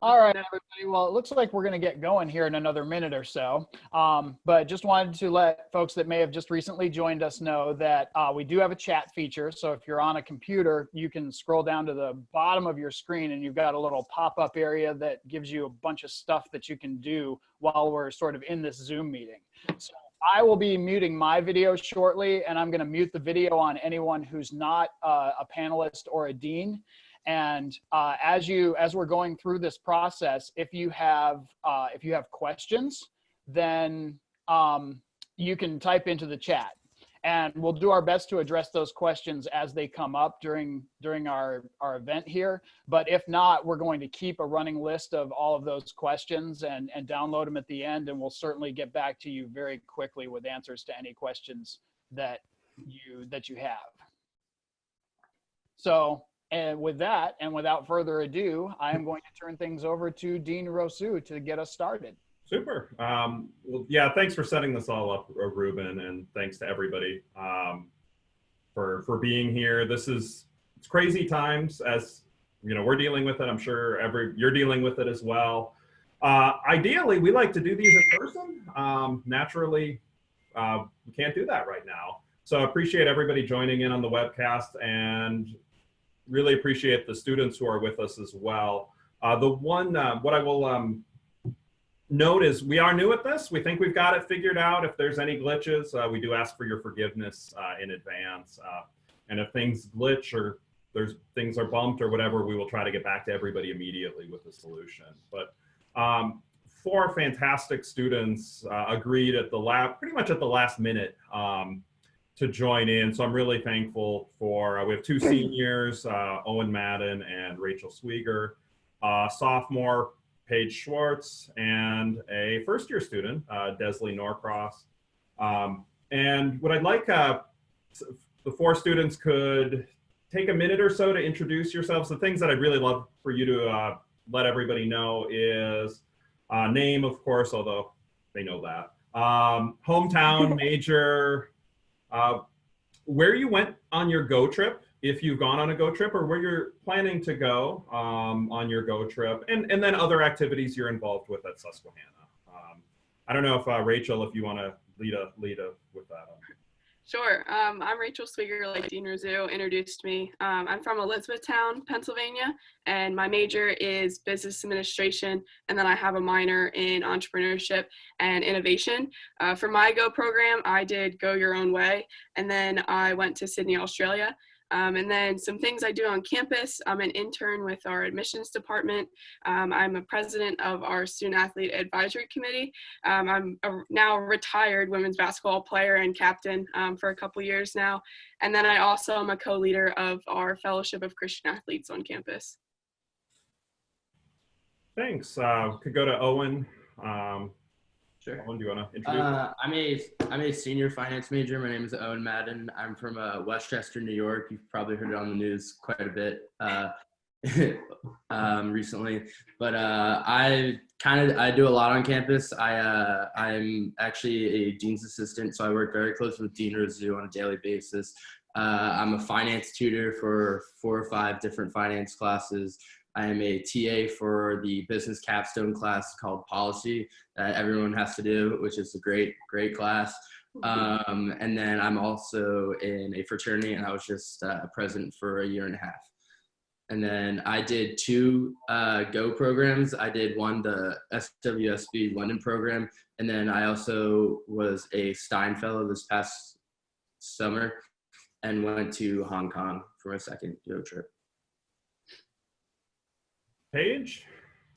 All right, everybody. Well, it looks like we're going to get going here in another minute or so. But just wanted to let folks that may have just recently joined us know that we do have a chat feature. So if you're on a computer, you can scroll down to the bottom of your screen and you've got a little pop-up area that gives you a bunch of stuff that you can do while we're sort of in this Zoom meeting. So I will be muting my video shortly, and I'm going to mute the video on anyone who's not a panelist or a dean. And as we're going through this process, if you have questions, then you can type into the chat, and we'll do our best to address those questions as they come up during our event here. But if not, we're going to keep a running list of all of those questions and download them at the end, and we'll certainly get back to you very quickly with answers to any questions that you have. So. And with that, and without further ado, I am going to turn things over to Dean Rousseau to get us started. Super. Well, yeah, thanks for setting this all up, Ruben, and thanks to everybody for being here. It's crazy times, as you know, we're dealing with it. I'm sure you're dealing with it as well. Ideally, we like to do these in person. Naturally, we can't do that right now. So I appreciate everybody joining in on the webcast, and really appreciate the students who are with us as well. What I will note is we are new at this. We think we've got it figured out. If there's any glitches, we do ask for your forgiveness in advance. And if things glitch or things are bumped or whatever, we will try to get back to everybody immediately with a solution. But 4 fantastic students agreed at pretty much at the last minute to join in. So I'm really thankful for, we have 2 seniors, Owen Madden and Rachel Swieger, sophomore, Paige Swartz, and a first-year student, Desley Norcross. And what I'd like, the 4 students could take a minute or so to introduce yourselves. The things that I'd really love for you to let everybody know is name, of course, although they know that. Hometown, major, where you went on your GO trip, if you've gone on a GO trip, or where you're planning to go on your GO trip, and then other activities you're involved with at Susquehanna. I don't know if Rachel, if you want to lead with that. Sure. I'm Rachel Swieger, like Dean Rousseau introduced me. I'm from Elizabethtown, Pennsylvania, and my major is business administration, and then I have a minor in entrepreneurship and innovation. For my GO program, I did Go Your Own Way, and then I went to Sydney, Australia. And then some things I do on campus. I'm an intern with our admissions department. I'm a president of our student athlete advisory committee. I'm now a retired women's basketball player and captain for a couple years now. And then I also am a co-leader of our Fellowship of Christian Athletes on campus. Thanks. Could go to Owen. Sure. Owen, do you want to introduce? I'm a senior finance major. My name is Owen Madden. I'm from Westchester, New York. You've probably heard it on the news quite a bit recently. But I do a lot on campus. I'm actually a dean's assistant, so I work very closely with Dean Rousseau on a daily basis. I'm a finance tutor for 4 or 5 different finance classes. I am a TA for the business capstone class called Policy that everyone has to do, which is a great class. And then I'm also in a fraternity, and I was just president for a year and a half. And then I did 2 GO programs. I did one, the SWSB London program, and then I also was a Stein fellow this past summer and went to Hong Kong for my second GO trip. Paige?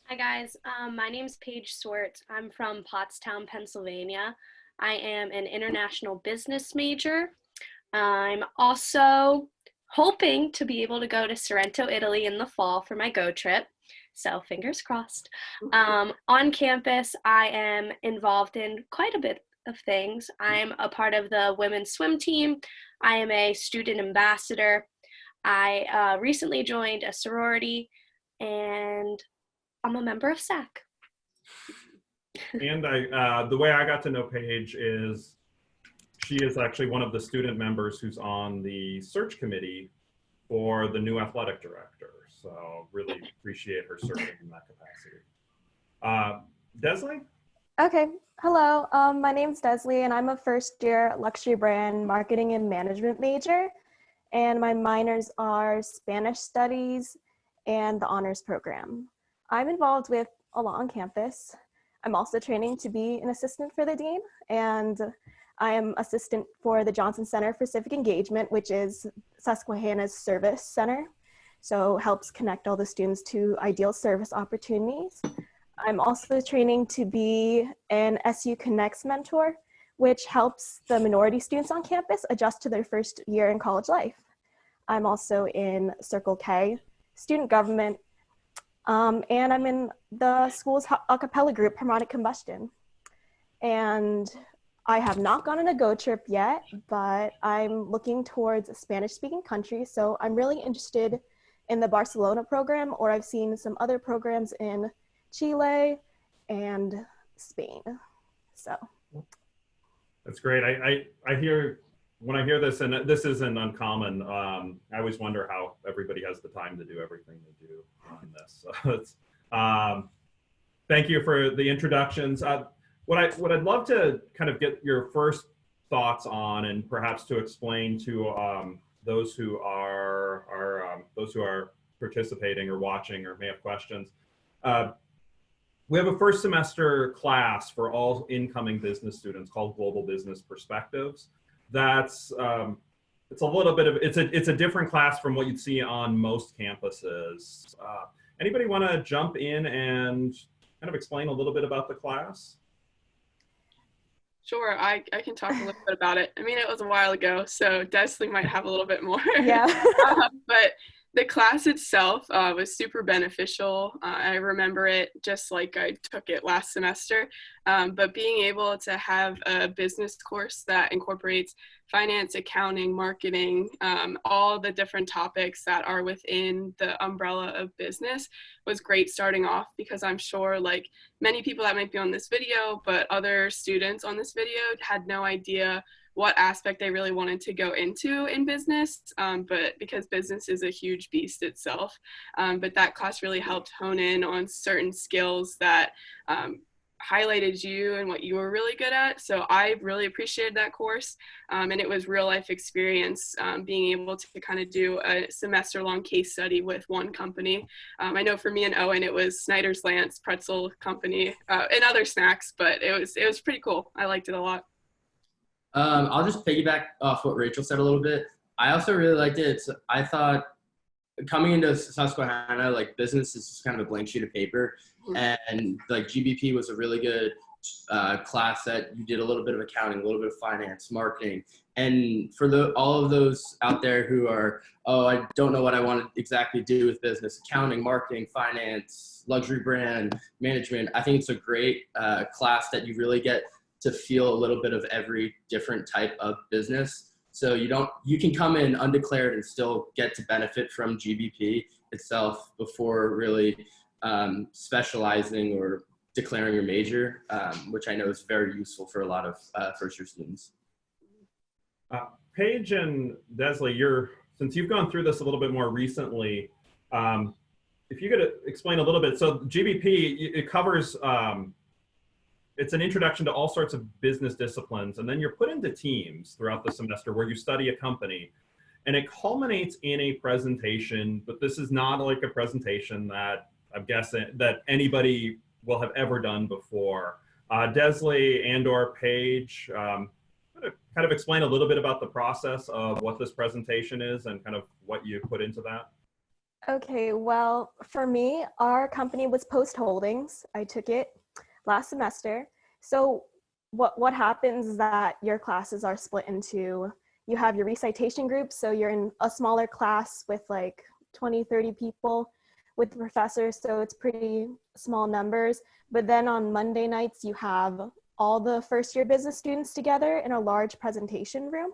Hi guys, my name's Paige Swartz. I'm from Pottstown, Pennsylvania. I am an international business major. I'm also hoping to be able to go to Sorrento, Italy in the fall for my GO trip, so fingers crossed. On campus, I am involved in quite a bit of things. I'm a part of the women's swim team. I am a student ambassador. I recently joined a sorority, and I'm a member of SAC. And the way I got to know Paige is she is actually one of the student members who's on the search committee for the new athletic director. So really appreciate her serving in that capacity. Desley? Okay, hello. My name's Desley, and I'm a first-year luxury brand marketing and management major. And my minors are Spanish studies and the honors program. I'm involved with a lot on campus. I'm also training to be an assistant for the dean, and I am assistant for the Johnson Center for Civic Engagement, which is Susquehanna's service center. So helps connect all the students to ideal service opportunities. I'm also training to be an SU Connects mentor, which helps the minority students on campus adjust to their first year in college life. I'm also in Circle K, student government, and I'm in the school's a cappella group, Harmonic Combustion. And I have not gone on a Go trip yet, but I'm looking towards a Spanish-speaking country, so I'm really interested in the Barcelona program, or I've seen some other programs in Chile and Spain. So that's great. I hear, when I hear this, and this isn't uncommon, I always wonder how everybody has the time to do everything they do on this. So it's, thank you for the introductions. What I'd love to kind of get your first thoughts on, and perhaps to explain to those who are participating or watching or may have questions. We have a first semester class for all incoming business students called Global Business Perspectives. That's it's a little bit of it's a different class from what you'd see on most campuses. Anybody want to jump in and kind of explain a little bit about the class? Sure, I can talk a little bit about it. I mean, it was a while ago, so Desley might have a little bit more. yeah. But the class itself was super beneficial. I remember it just like I took it last semester. But being able to have a business course that incorporates finance, accounting, marketing, all the different topics that are within the umbrella of business was great starting off, because I'm sure like many people that might be on this video, but other students on this video had no idea what aspect they really wanted to go into in business, but because business is a huge beast itself. But that class really helped hone in on certain skills that highlighted you and what you were really good at. So I really appreciated that course, and it was real life experience, being able to kind of do a semester long case study with one company. I know for me and Owen it was Snyder's Lance Pretzel Company and other snacks, but it was pretty cool. I liked it a lot. I'll just piggyback off what Rachel said a little bit. I also really liked it. I thought coming into Susquehanna, like business is just kind of a blank sheet of paper, and like GBP was a really good class that you did a little bit of accounting, a little bit of finance, marketing. And for all of those out there who are, oh, I don't know what I want to exactly do with business, accounting, marketing, you luxury brand management, I think it's a great class that you really get to feel a little bit of every different type of business. So you can come in undeclared and still get to benefit from GBP itself before really specializing or declaring your major, which I know is very useful for a lot of first-year students. Paige and Desley, since you've gone through this a little bit more recently, if you could explain a little bit. So GBP, it covers, it's an introduction to all sorts of business disciplines, and then you're put into teams throughout the semester where you study a company, and it culminates in a presentation, but this is not like a presentation that I'm guessing that anybody will have ever done before. Desley and or Paige, kind of explain a little bit about the process of what this presentation is and kind of what you put into that. Okay, well, for me, our company was Post Holdings. I took it last semester. So what happens is that your classes are split into, you have your recitation group, so you're in a smaller class with like 20, 30 people with the professor, so it's pretty small numbers. But then on Monday nights, you have all the first year business students together in a large presentation room.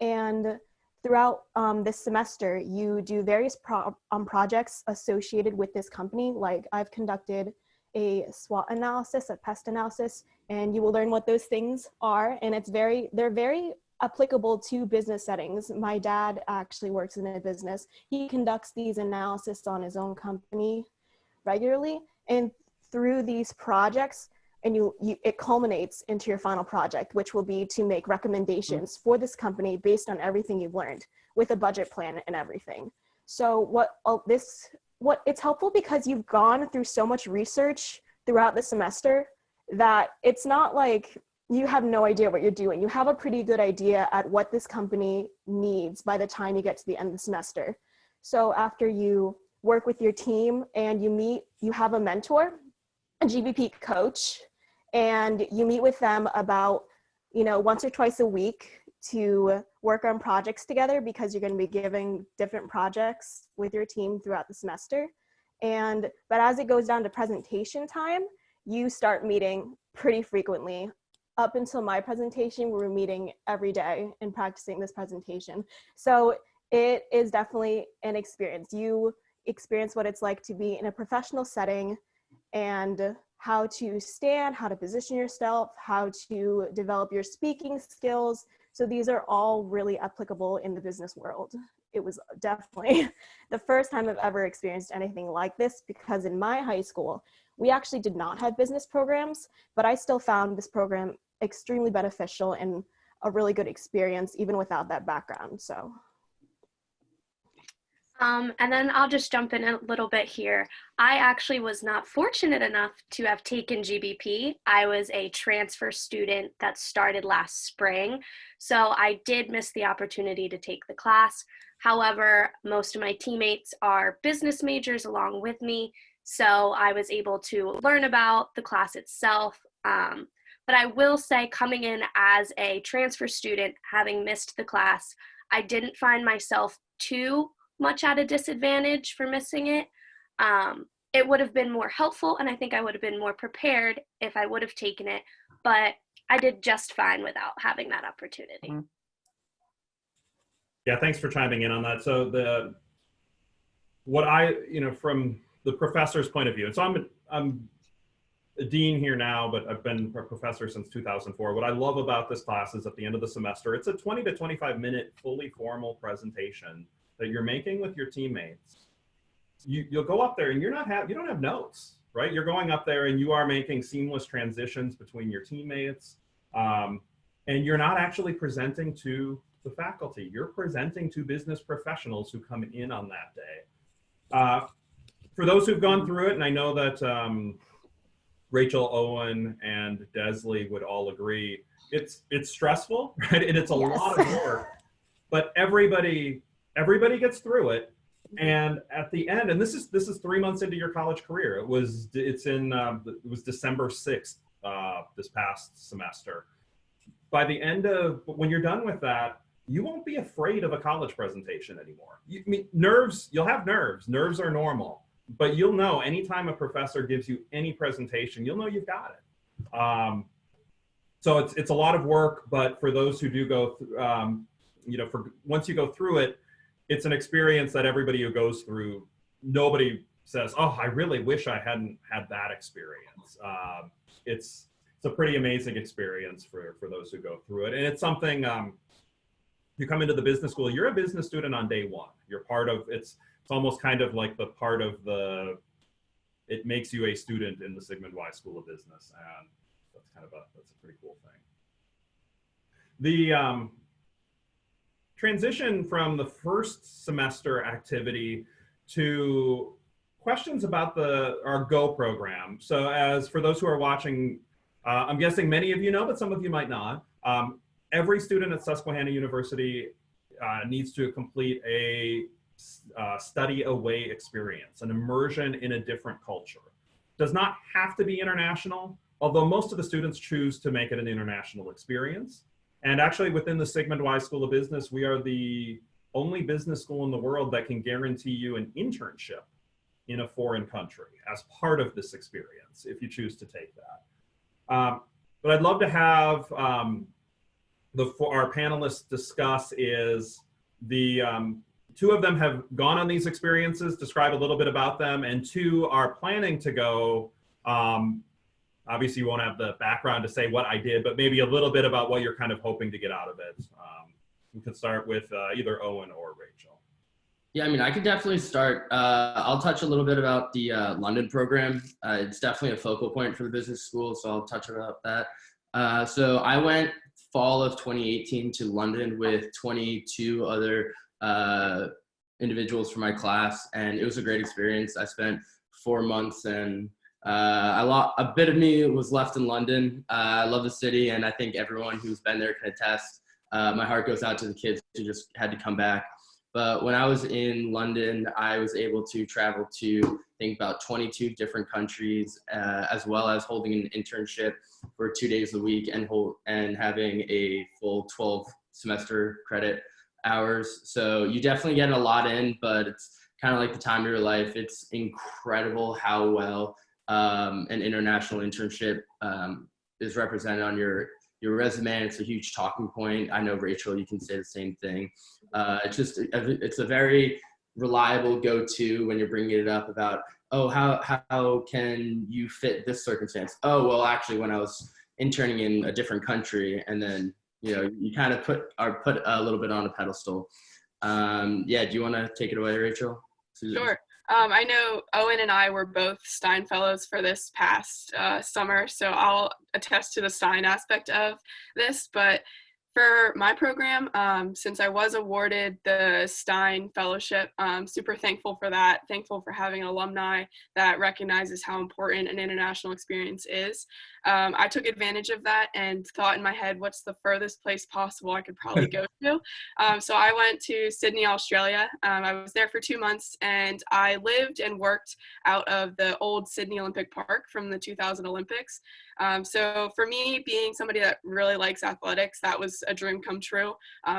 And throughout this semester, you do various projects associated with this company. Like I've conducted a SWOT analysis, a pest analysis, and you will learn what those things are. And they're very applicable to business settings. My dad actually works in a business. He conducts these analysis on his own company regularly, and through these projects, and it culminates into your final project, which will be to make recommendations for this company based on everything you've learned with a budget plan and everything. So it's helpful because you've gone through so much research throughout the semester that it's not like you have no idea what you're doing. You have a pretty good idea at what this company needs by the time you get to the end of the semester. So after you work with your team and you have a mentor, a GBP coach, and you meet with them about, once or twice a week to work on projects together, because you're going to be giving different projects with your team throughout the semester. But as it goes down to presentation time, you start meeting pretty frequently. Up until my presentation, we were meeting every day and practicing this presentation. So it is definitely an experience. You experience what it's like to be in a professional setting and how to stand, how to position yourself, how to develop your speaking skills. So these are all really applicable in the business world. It was definitely the first time I've ever experienced anything like this, because in my high school, we actually did not have business programs, but I still found this program extremely beneficial and a really good experience, even without that background, so. And then I'll just jump in a little bit here. I actually was not fortunate enough to have taken GBP. I was a transfer student that started last spring, so I did miss the opportunity to take the class. However, most of my teammates are business majors along with me, so I was able to learn about the class itself. But I will say, coming in as a transfer student, having missed the class, I didn't find myself too much at a disadvantage for missing it. It would have been more helpful, and I think I would have been more prepared if I would have taken it, but I did just fine without having that opportunity. Yeah, thanks for chiming in on that. So from the professor's point of view, and so I'm a dean here now, but I've been a professor since 2004. What I love about this class is at the end of the semester, it's a 20 to 25 minute fully formal presentation that you're making with your teammates. You'll go up there and you don't have notes, right? You're going up there and you are making seamless transitions between your teammates, and you're not actually presenting to the faculty. You're presenting to business professionals who come in on that day. For those who've gone through it, and I know that Rachel, Owen, and Desley would all agree, it's stressful, right? And it's a lot of work, but everybody gets through it. And at the end, and this is 3 months into your college career. It was December 6th this past semester. By the end of, when you're done with that, you won't be afraid of a college presentation anymore. You'll have nerves. Nerves are normal, but you'll know anytime a professor gives you any presentation, you'll know you've got it. So it's a lot of work, but for those who do go through, once you go through it, it's an experience that everybody who goes through, nobody says, oh, I really wish I hadn't had that experience. It's a pretty amazing experience for those who go through it. And it's something, you come into the business school, you're a business student on day one. You're part of, it's almost kind of like the part of it makes you a student in the Sigmund Weis School of Business. And that's a pretty cool thing. The transition from the first semester activity to questions about our GO program. So as for those who are watching, I'm guessing many of you know, but some of you might not. Every student at Susquehanna University needs to complete a study away experience, an immersion in a different culture. Does not have to be international, although most of the students choose to make it an international experience. And actually within the Sigmund Weis School of Business, we are the only business school in the world that can guarantee you an internship in a foreign country as part of this experience, if you choose to take that. But I'd love to have our panelists discuss is two of them have gone on these experiences, describe a little bit about them, and two are planning to go obviously you won't have the background to say what I did, but maybe a little bit about what you're kind of hoping to get out of it. We could start with either Owen or Rachel. Yeah, I mean, I could definitely start. I'll touch a little bit about the London program. It's definitely a focal point for the business school, so I'll touch about that. So I went fall of 2018 to London with 22 other individuals from my class, and it was a great experience. I spent 4 months, and a bit of me was left in London. I love the city, and I think everyone who's been there can attest. My heart goes out to the kids who just had to come back. But when I was in London, I was able to travel to, I think, about 22 different countries, as well as holding an internship for 2 days a week and having a full 12 semester credit hours. So you definitely get a lot in, but it's kind of like the time of your life. It's incredible how well an international internship is represented on your resume. It's a huge talking point. I know, Rachel, you can say the same thing. It's a very reliable go-to when you're bringing it up about, oh, how can you fit this circumstance? Oh, well, actually, when I was interning in a different country, and then, you kind of put a little bit on a pedestal. Yeah, do you want to take it away, Rachel? Sure. I know Owen and I were both Stein Fellows for this past summer, so I'll attest to the Stein aspect of this. But for my program, since I was awarded the Stein Fellowship, I'm super thankful for that, thankful for having an alumni that recognizes how important an international experience is. I took advantage of that and thought in my head, what's the furthest place possible I could probably go to? So I went to Sydney, Australia. I was there for 2 months, and I lived and worked out of the old Sydney Olympic Park from the 2000 Olympics. So for me, being somebody that really likes athletics, that was a dream come true.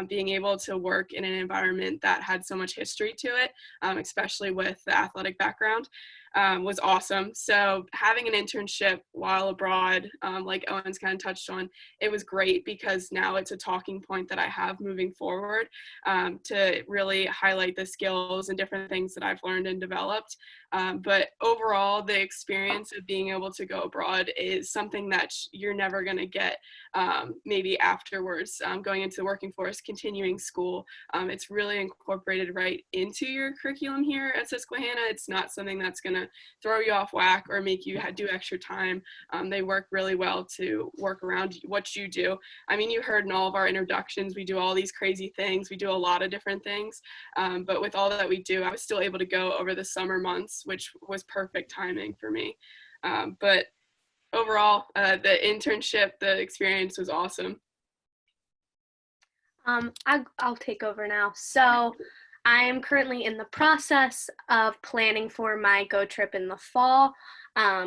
Being able to work in an environment that had so much history to it, especially with the athletic background, was awesome. So having an internship while abroad, like Owen's kind of touched on, it was great because now it's a talking point that I have moving forward to really highlight the skills and different things that I've learned and developed. But overall, the experience of being able to go abroad is something that you're never going to get maybe afterwards, going into the working force, continuing school. It's really incorporated right into your curriculum here at Susquehanna. It's not something that's going to throw you off whack or make you do extra time. They work really well to work around what you do. I mean, you heard in all of our introductions, we do all these crazy things. We do a lot of different things. But with all that we do, I was still able to go over the summer months, which was perfect timing for me. But overall, the internship, the experience was awesome. I'll take over now. So I am currently in the process of planning for my Go trip in the fall.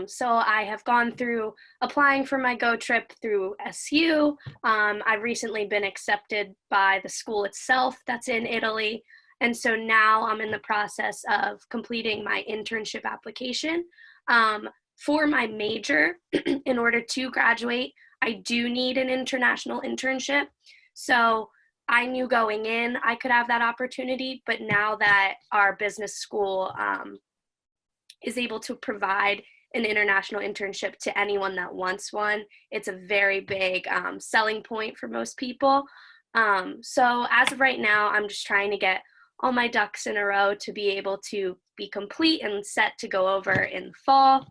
So I have gone through applying for my Go trip through SU. I've recently been accepted by the school itself that's in Italy. And so now I'm in the process of completing my internship application. For my major, in order to graduate, I do need an international internship. So I knew going in I could have that opportunity, but now that our business school is able to provide an international internship to anyone that wants one, it's a very big selling point for most people. So as of right now, I'm just trying to get all my ducks in a row to be able to be complete and set to go over in the fall.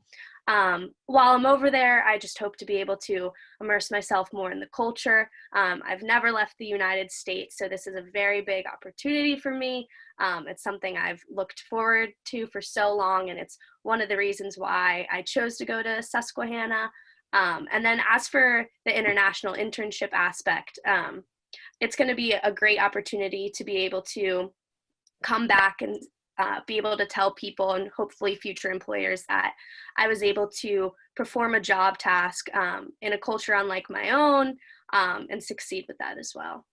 While I'm over there, I just hope to be able to immerse myself more in the culture. I've never left the United States, so this is a very big opportunity for me. It's something I've looked forward to for so long, and it's one of the reasons why I chose to go to Susquehanna. And then as for the international internship aspect, it's going to be a great opportunity to be able to come back and be able to tell people and hopefully future employers that I was able to perform a job task in a culture unlike my own and succeed with that as well.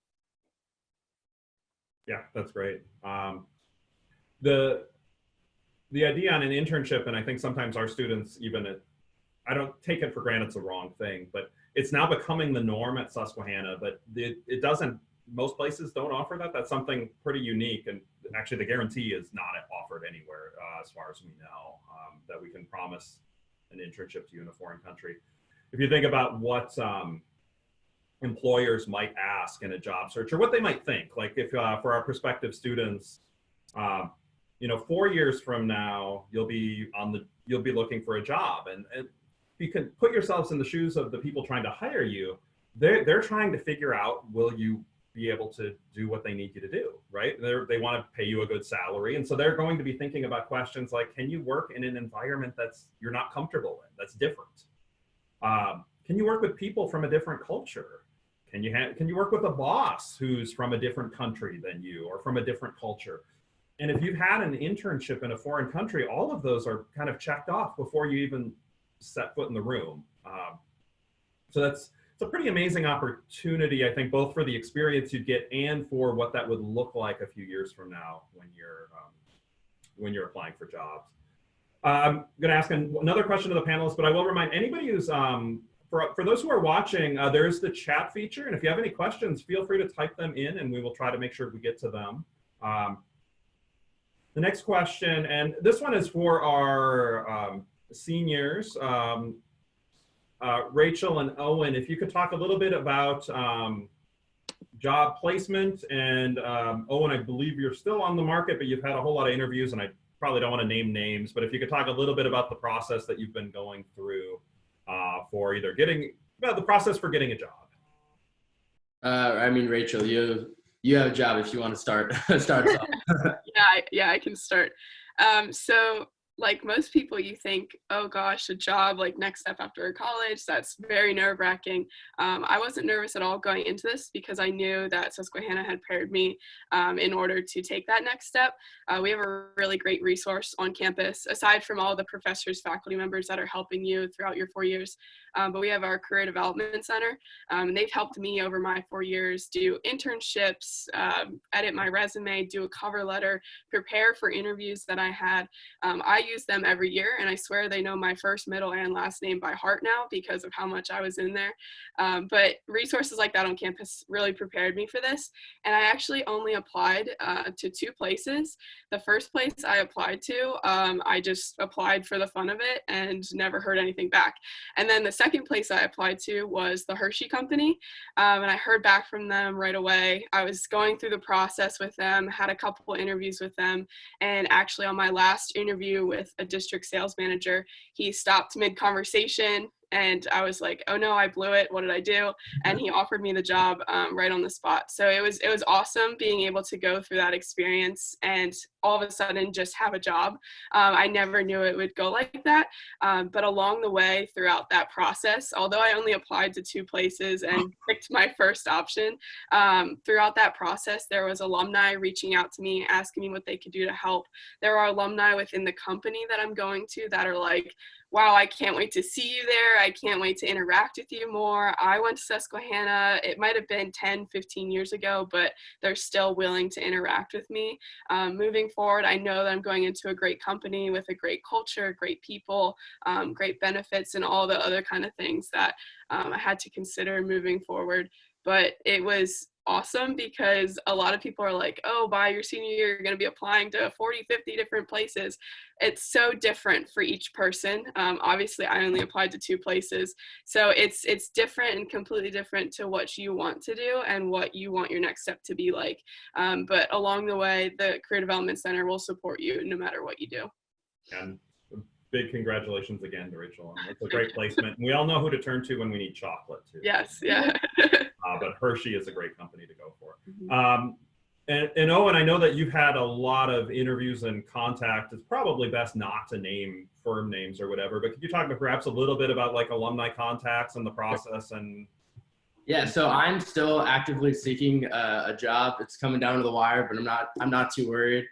Yeah, that's great. The idea on an internship, and I think sometimes our students I don't take it for granted, it's the wrong thing, but it's now becoming the norm at Susquehanna, but it doesn't, most places don't offer that. That's something pretty unique, and actually the guarantee is not offered anywhere as far as we know, that we can promise an internship to you in a foreign country. if you think about what employers might ask in a job search, or what they might think, like if for our prospective students, 4 years from now, you'll be looking for a job, and you can put yourselves in the shoes of the people trying to hire you. They're trying to figure out, will you be able to do what they need you to do, right? They want to pay you a good salary. And so they're going to be thinking about questions like, can you work in an environment you're not comfortable in, that's different? Can you work with people from a different culture? Can you work with a boss who's from a different country than you, or from a different culture? And if you've had an internship in a foreign country, all of those are kind of checked off before you even set foot in the room. So it's a pretty amazing opportunity, I think, both for the experience you get and for what that would look like a few years from now when you're applying for jobs. I'm going to ask another question to the panelists, but I will remind anybody who's for those who are watching, there's the chat feature, and if you have any questions, feel free to type them in, and we will try to make sure we get to them. The next question, and this one is for our seniors. Rachel and Owen, if you could talk a little bit about job placement, and Owen, I believe you're still on the market, but you've had a whole lot of interviews, and I probably don't want to name names, but if you could talk a little bit about the process that you've been going through for either the process for getting a job. Rachel, you have a job if you want to start us off. Yeah, I can start. So like most people, you think, oh gosh, a job, like next step after college, that's very nerve-wracking. I wasn't nervous at all going into this because I knew that Susquehanna had paired me in order to take that next step. We have a really great resource on campus, aside from all the professors, faculty members that are helping you throughout your 4 years. But we have our Career Development Center, and they've helped me over my 4 years do internships, edit my resume, do a cover letter, prepare for interviews that I had. I use them every year, and I swear they know my first, middle, and last name by heart now because of how much I was in there. But resources like that on campus really prepared me for this, and I actually only applied to 2 places. The first place I applied to, I just applied for the fun of it and never heard anything back. And then the second place I applied to was the Hershey Company, and I heard back from them right away. I was going through the process with them, had a couple interviews with them, and actually on my last interview with a district sales manager, he stopped mid-conversation, and I was like, oh no, I blew it. What did I do? And he offered me the job right on the spot. So it was awesome being able to go through that experience and all of a sudden just have a job. I never knew it would go like that. But along the way throughout that process, although I only applied to 2 places and picked my first option, throughout that process, there was alumni reaching out to me, asking me what they could do to help. There are alumni within the company that I'm going to that are like, wow, I can't wait to see you there. I can't wait to interact with you more. I went to Susquehanna. It might have been 10, 15 years ago, but they're still willing to interact with me. Moving forward, I know that I'm going into a great company with a great culture, great people, great benefits, and all the other kind of things that I had to consider moving forward. But it was awesome because a lot of people are like, oh, by your senior year, you're going to be applying to 40, 50 different places. It's so different for each person. Obviously, I only applied to 2 places. So it's different and completely different to what you want to do and what you want your next step to be like. But along the way, the Career Development Center will support you no matter what you do. And big congratulations again to Rachel. It's a great placement. We all know who to turn to when we need chocolate too. Yes, yeah. But Hershey is a great company to go for. And Owen, I know that you've had a lot of interviews and contact. It's probably best not to name firm names or whatever, but could you talk perhaps a little bit about like Alumni Contacts and the process? And yeah, so I'm still actively seeking a job. It's coming down to the wire, but I'm not too worried.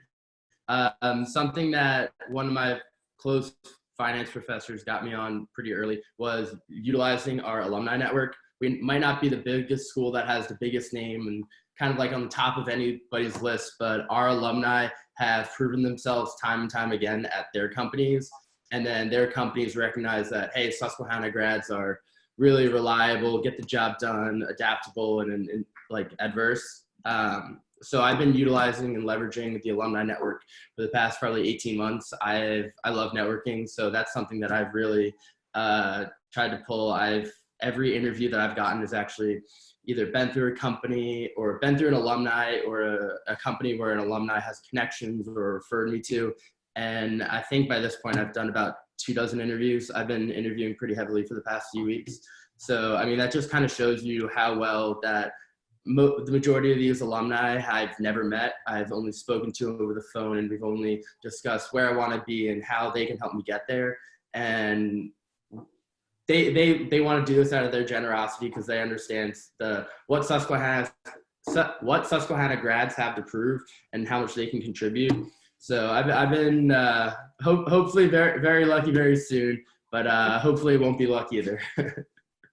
Something that one of my close finance professors got me on pretty early was utilizing our alumni network. We might not be the biggest school that has the biggest name and kind of like on the top of anybody's list, but our alumni have proven themselves time and time again at their companies. And then their companies recognize that, hey, Susquehanna grads are really reliable, get the job done, adaptable, and like adverse. So I've been utilizing and leveraging the alumni network for the past probably 18 months. I love networking, so that's something that I've really tried to pull. Every interview that I've gotten has actually either been through a company or been through an alumni or a company where an alumni has connections or referred me to. And I think by this point, I've done about 24 interviews. I've been interviewing pretty heavily for the past few weeks. So, I mean, that just kind of shows you how well that the majority of these alumni I've never met. I've only spoken to them over the phone, and we've only discussed where I want to be and how they can help me get there. And they want to do this out of their generosity because they understand what Susquehanna grads have to prove and how much they can contribute. So I've been hopefully very, very lucky very soon, but hopefully it won't be luck either.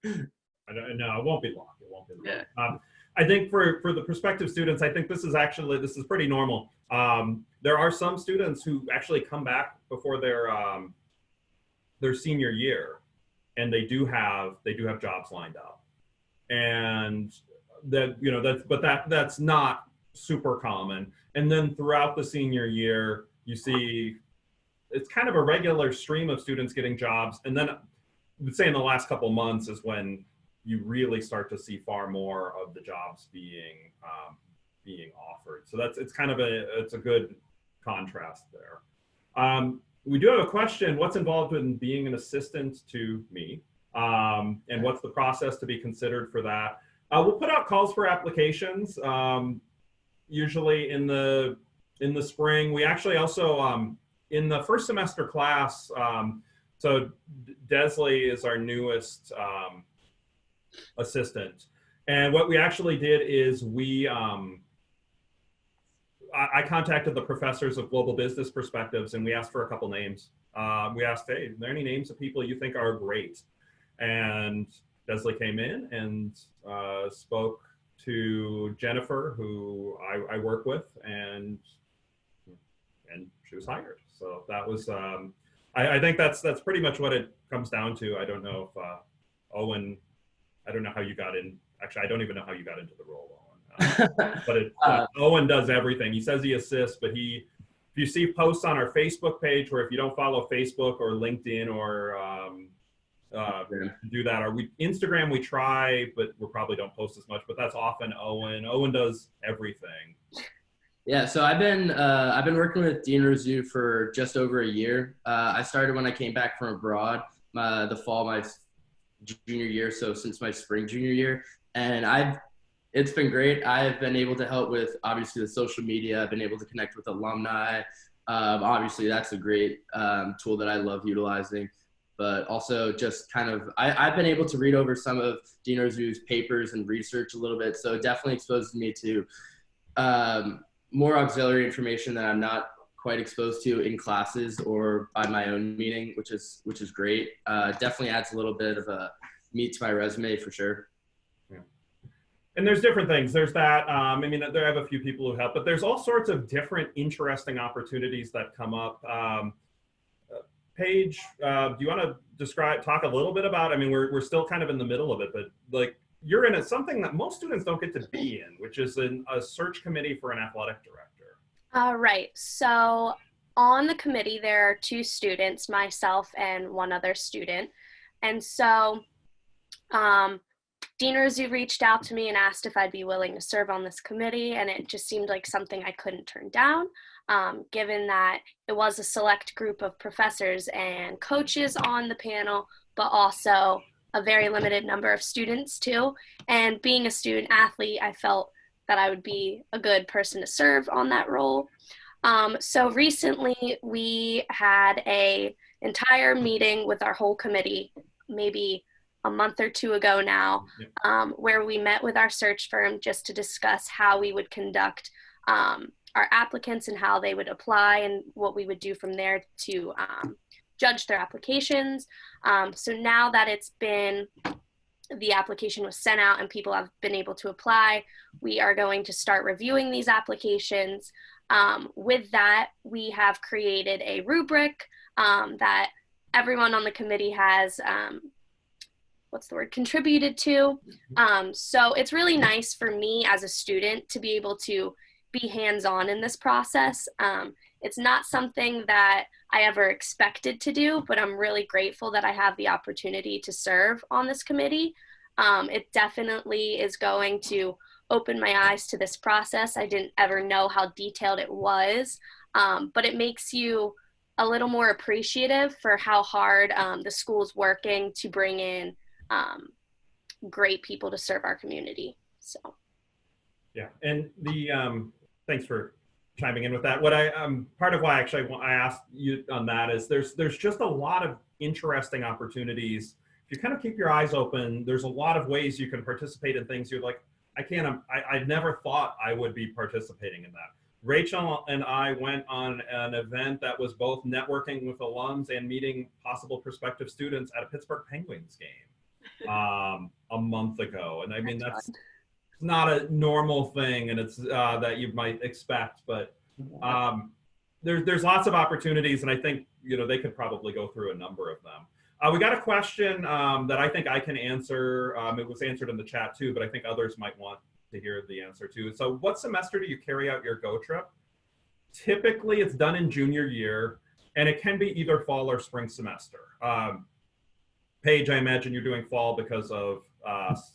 No, it won't be long. It won't be long. Yeah. I think for the prospective students, I think this is pretty normal. There are some students who actually come back before their senior year, and they do have jobs lined up, and that's not super common. And then throughout the senior year, you see it's kind of a regular stream of students getting jobs, and then I would say in the last couple months is when you really start to see far more of the jobs being offered. So it's a good contrast there. We do have a question: what's involved in being an assistant to me, and what's the process to be considered for that? We'll put out calls for applications usually in the spring. We actually also in the first semester class. So Desley is our newest assistant, and what we actually did is I contacted the professors of global business perspectives, and we asked for a couple names. We asked, hey, are there any names of people you think are great? And Desley came in and spoke to Jennifer, who I work with, and she was hired. So that was, I think that's pretty much what it comes down to. I don't know if Owen, I don't know how you got in. Actually, I don't even know how you got into the role, Owen. But Owen does everything. He says he assists, but if you see posts on our Facebook page, or if you don't follow Facebook or LinkedIn or do that, or Instagram we try, but we probably don't post as much, but that's often Owen. Owen does everything. Yeah, so I've been working with Dean Rosu for just over a year. I started when I came back from abroad, the fall of my junior year, so since my spring junior year, and it's been great. I've been able to help with, obviously, the social media. I've been able to connect with alumni. Obviously, that's a great tool that I love utilizing. But also just kind of, I've been able to read over some of Dean Rosu's papers and research a little bit. So it definitely exposes me to more auxiliary information that I'm not quite exposed to in classes or by my own meeting, which is great. Definitely adds a little bit of a meat to my resume for sure. And there's different things. There's that, I mean, there have a few people who help, but there's all sorts of different interesting opportunities that come up. Paige, do you want to talk a little bit about, I mean, we're still kind of in the middle of it, but like you're in something that most students don't get to be in, which is a search committee for an athletic director. Right. So on the committee, there are 2 students, myself and one other student. And so Dean Rosu reached out to me and asked if I'd be willing to serve on this committee, and it just seemed like something I couldn't turn down, given that it was a select group of professors and coaches on the panel, but also a very limited number of students too. And being a student athlete, I felt that I would be a good person to serve on that role. So recently we had an entire meeting with our whole committee, maybe a month or 2 ago now, where we met with our search firm just to discuss how we would conduct our applicants and how they would apply and what we would do from there to judge their applications. So now that the application was sent out and people have been able to apply, we are going to start reviewing these applications. With that, we have created a rubric that everyone on the committee has contributed to. So it's really nice for me as a student to be able to be hands-on in this process. It's not something that I ever expected to do, but I'm really grateful that I have the opportunity to serve on this committee. It definitely is going to open my eyes to this process. I didn't ever know how detailed it was, but it makes you a little more appreciative for how hard the school's working to bring in great people to serve our community. So. Yeah, and thanks for chiming in with that. What part of why actually I asked you on that is there's just a lot of interesting opportunities. If you kind of keep your eyes open, there's a lot of ways you can participate in things you're like, I never thought I would be participating in that. Rachel and I went on an event that was both networking with alums and meeting possible prospective students at a Pittsburgh Penguins game a month ago. And I mean, that's not a normal thing, and it's that you might expect, but there's lots of opportunities, and I think they could probably go through a number of them. We got a question that I think I can answer. It was answered in the chat too, but I think others might want to hear the answer too. So what semester do you carry out your Go Trip? Typically it's done in junior year, and it can be either fall or spring semester. Paige, I imagine you're doing fall because of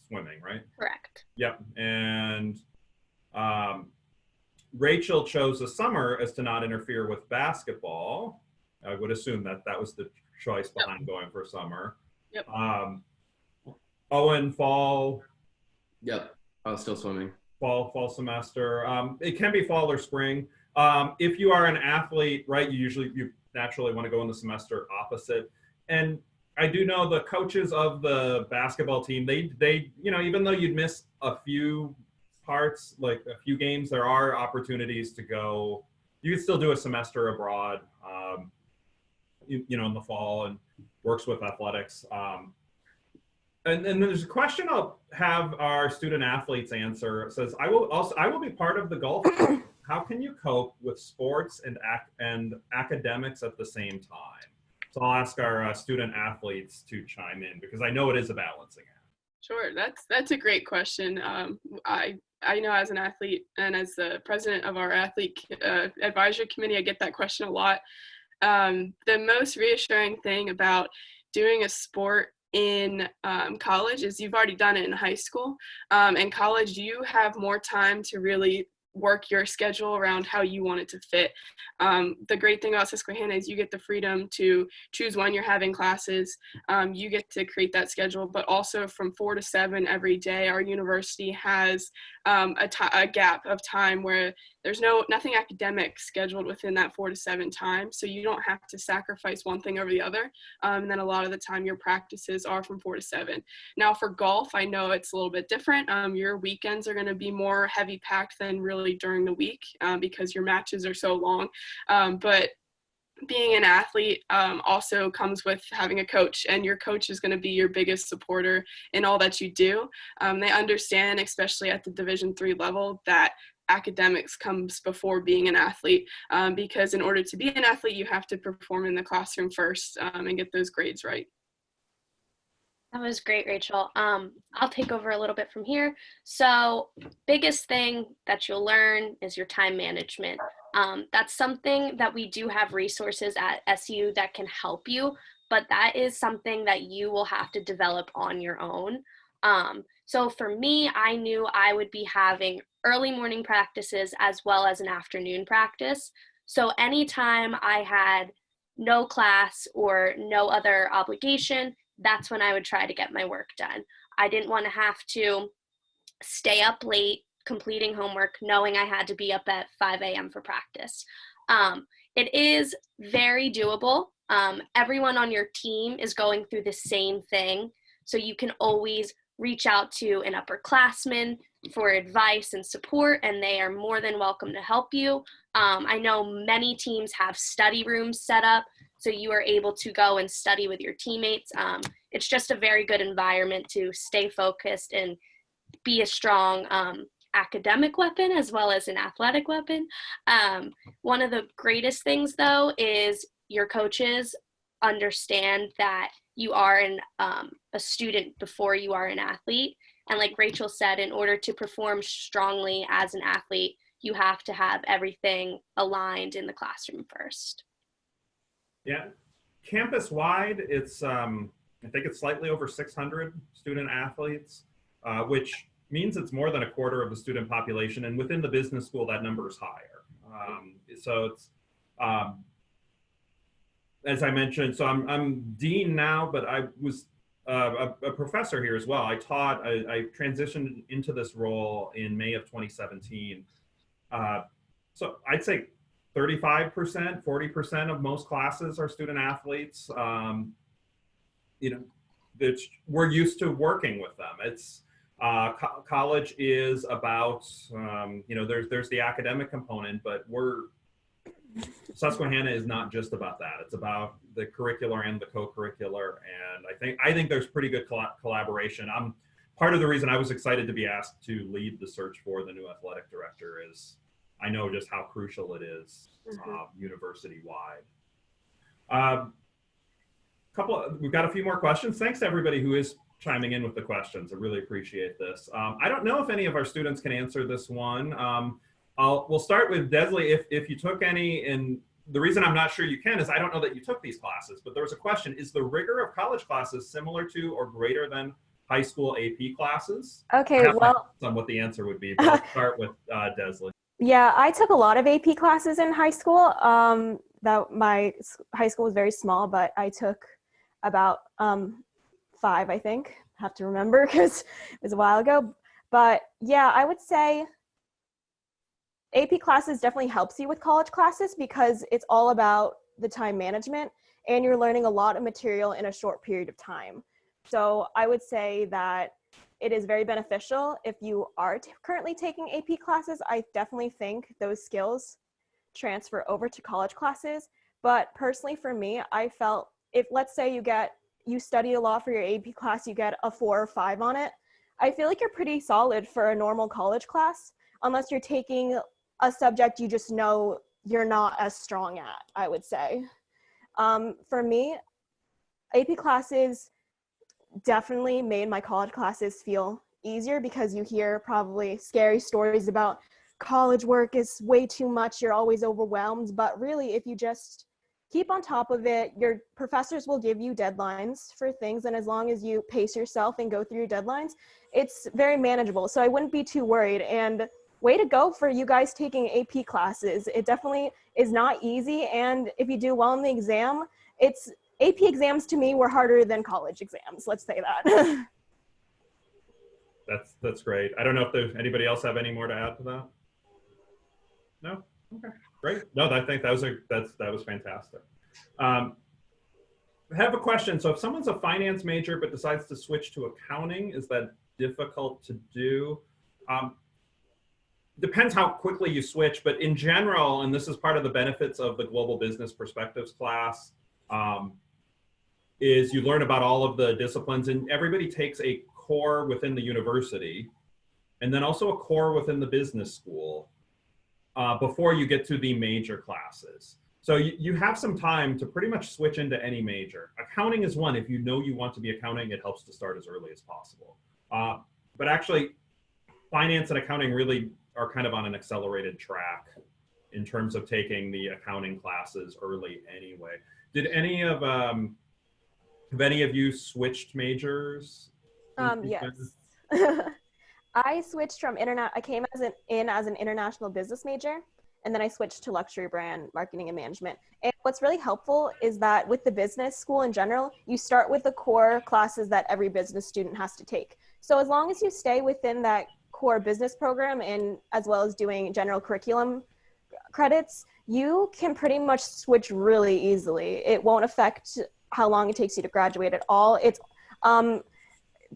swimming, right? Correct. Yep. And Rachel chose the summer as to not interfere with basketball. I would assume that was the choice behind going for summer. Yep. Owen, fall. Yep. I was still swimming. Fall semester. It can be fall or spring. If you are an athlete, right, you naturally want to go in the semester opposite. And I do know the coaches of the basketball team, they even though you'd miss a few parts, like a few games, there are opportunities to go. You can still do a semester abroad, in the fall, and works with athletics. And then there's a question I'll have our student athletes answer. It says, I will be part of the golf team. How can you cope with sports and academics at the same time? So I'll ask our student athletes to chime in, because I know it is a balancing act. Sure, that's a great question. I know as an athlete and as the president of our athlete advisory committee, I get that question a lot. The most reassuring thing about doing a sport in college is you've already done it in high school. In college, you have more time to really work your schedule around how you want it to fit. The great thing about Susquehanna is you get the freedom to choose when you're having classes. You get to create that schedule, but also from 4 to 7 every day, our university has a gap of time where there's nothing academic scheduled within that 4 to 7 time. So you don't have to sacrifice one thing over the other. And then a lot of the time your practices are from 4 to 7. Now for golf, I know it's a little bit different. Your weekends are going to be more heavy packed than really during the week because your matches are so long. But being an athlete also comes with having a coach, and your coach is going to be your biggest supporter in all that you do. They understand, especially at the Division III level, that academics comes before being an athlete, because in order to be an athlete, you have to perform in the classroom first and get those grades right. That was great, Rachel. I'll take over a little bit from here. So biggest thing that you'll learn is your time management. That's something that we do have resources at SU that can help you, but that is something that you will have to develop on your own. So for me, I knew I would be having early morning practices as well as an afternoon practice. So anytime I had no class or no other obligation, that's when I would try to get my work done. I didn't want to have to stay up late completing homework knowing I had to be up at 5 a.m. for practice. It is very doable. Everyone on your team is going through the same thing, so you can always reach out to an upperclassman for advice and support, and they are more than welcome to help you. I know many teams have study rooms set up, so you are able to go and study with your teammates. It's just a very good environment to stay focused and be a strong academic weapon as well as an athletic weapon. One of the greatest things, though, is your coaches understand that you are a student before you are an athlete. And like Rachel said, in order to perform strongly as an athlete, you have to have everything aligned in the classroom first. Yeah, campus-wide, it's I think it's slightly over 600 student athletes, which means it's more than a quarter of the student population. And within the business school, that number is higher. So it's, as I mentioned, so I'm dean now, but I was a professor here as well. I transitioned into this role in May of 2017. So I'd say 35%, 40% of most classes are student athletes. We're used to working with them. It's college is about, there's the academic component, but Susquehanna is not just about that. It's about the curricular and the co-curricular. And I think there's pretty good collaboration. Part of the reason I was excited to be asked to lead the search for the new athletic director is I know just how crucial it is university-wide. We've got a few more questions. Thanks to everybody who is chiming in with the questions. I really appreciate this. I don't know if any of our students can answer this one. We'll start with Desley. If you took any, and the reason I'm not sure you can is I don't know that you took these classes, but there was a question, is the rigor of college classes similar to or greater than high school AP classes? Okay, well, on what the answer would be, but I'll start with Desley. Yeah, I took a lot of AP classes in high school. My high school was very small, but I took about 5, I think. I have to remember because it was a while ago. But yeah, I would say AP classes definitely helps you with college classes because it's all about the time management and you're learning a lot of material in a short period of time. So I would say that it is very beneficial if you are currently taking AP classes. I definitely think those skills transfer over to college classes. But personally for me, I felt if let's say you study a lot for your AP class, you get a 4 or 5 on it, I feel like you're pretty solid for a normal college class, unless you're taking a subject you just know you're not as strong at, I would say. For me, AP classes definitely made my college classes feel easier because you hear probably scary stories about college work is way too much, you're always overwhelmed, but really if you just keep on top of it, your professors will give you deadlines for things, and as long as you pace yourself and go through your deadlines, it's very manageable. So I wouldn't be too worried, and way to go for you guys taking AP classes. It definitely is not easy, and if you do well in the exam, AP exams to me were harder than college exams, let's say that. That's great. I don't know if there's anybody else have any more to add to that? No? Okay, great. No, I think that was fantastic. I have a question. So if someone's a finance major but decides to switch to accounting, is that difficult to do? Depends how quickly you switch, but in general, and this is part of the benefits of the Global Business Perspectives class, is you learn about all of the disciplines, and everybody takes a core within the university and then also a core within the business school before you get to the major classes. So you have some time to pretty much switch into any major. Accounting is one. If you know you want to be accounting, it helps to start as early as possible. But actually, finance and accounting really are kind of on an accelerated track in terms of taking the accounting classes early anyway. Did any of have any of you switched majors? Yes. I switched from I came as an international business major, and then I switched to luxury brand marketing and management. And what's really helpful is that with the business school in general, you start with the core classes that every business student has to take. So as long as you stay within that core business program and as well as doing general curriculum credits, you can pretty much switch really easily. It won't affect how long it takes you to graduate at all. It's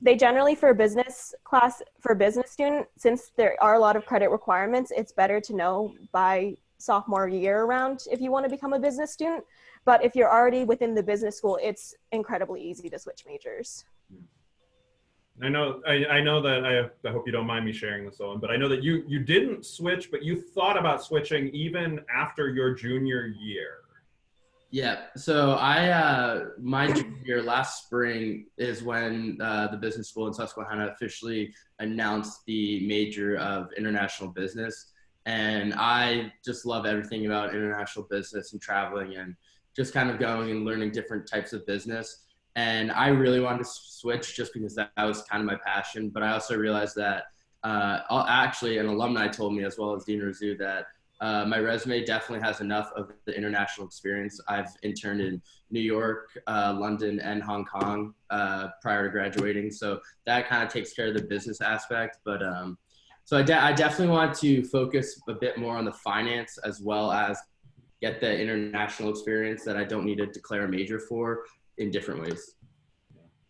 they generally, for a business class, for a business student, since there are a lot of credit requirements, it's better to know by sophomore year around if you want to become a business student. But if you're already within the business school, it's incredibly easy to switch majors. I know that I hope you don't mind me sharing this, Owen, but I know that you didn't switch, but you thought about switching even after your junior year. Yeah, so my junior year last spring is when the business school in Susquehanna officially announced the major of international business. And I just love everything about international business and traveling. And just kind of going and learning different types of business. And I really wanted to switch just because that was kind of my passion. But I also realized that actually an alumni told me, as well as Dean Rizzu, that my resume definitely has enough of the international experience. I've interned in New York, London, and Hong Kong prior to graduating. So that kind of takes care of the business aspect. But so I definitely want to focus a bit more on the finance, as well as get the international experience that I don't need to declare a major for in different ways.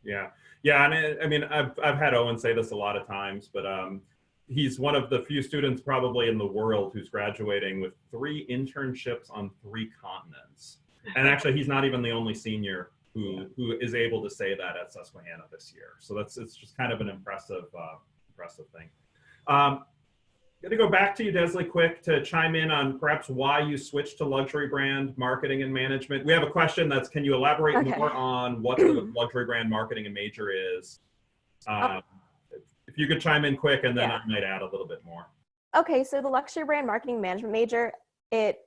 Yeah. And I mean, I've had Owen say this a lot of times, but he's one of the few students probably in the world who's graduating with 3 internships on 3 continents. And actually, he's not even the only senior who is able to say that at Susquehanna this year. So it's just kind of an impressive thing. Going to go back to you, Desley, quick to chime in on perhaps why you switched to luxury brand marketing and management. We have a question that's, can you elaborate more on what the luxury brand marketing and major is? If you could chime in quick, and then I might add a little bit more. Okay, so the luxury brand marketing management major, it